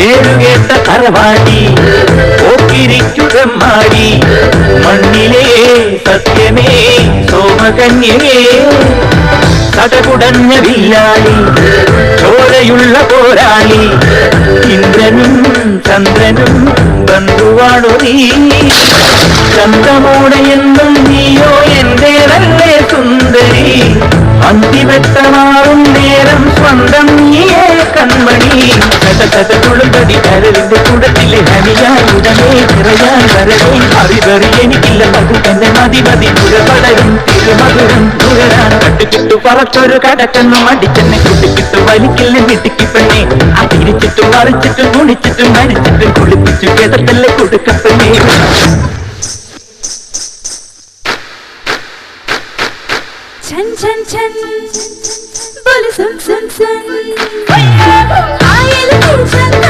പേരുകേട്ട തറവാടി ഓക്കിരിക്കുതമ്മാടി മണ്ണിലേ സത്യമേ സോമകന്യേ കടകുടഞ്ഞ വില്ലാളി ചോരയുള്ള പോരാളി ഇന്ദ്രനും ചന്ദ്രനും ബന്ധുവാണു നീ ചന്ദ്രമോടെയെന്നും നീയോ എന്റേതല്ലേ സുന്ദരി അന്തിവെട്ടമാറും നേരം സ്വന്തം നീയേ കൺമണി കഥകുളുമ്പടി കരവിന്റെ കൂടത്തിലെ ഹനിയായി ഉടനെ നിറയാൻ വരവേ അറിവറി എനിക്കില്ല പകുതന്നെ മതി മതി പുരപടരും തിരുമധുരം പുകരാൻ കട്ടുകിട്ടു പറച്ചൊരു കടക്കെന്നും അടിച്ചെന്നെ കുട്ടിക്കിട്ടു വലിക്കില്ല മിടുക്കി പെണ്ണെ ആ തിരിച്ചിട്ടും മറിച്ചിട്ടും കുണിച്ചിട്ടും മരിച്ചിട്ടും കുളിപ്പിച്ചു കേട്ടത്തല്ലേ കൊടുക്കപ്പെണ്ണേ छन छन छन बोल सुन सुन सुन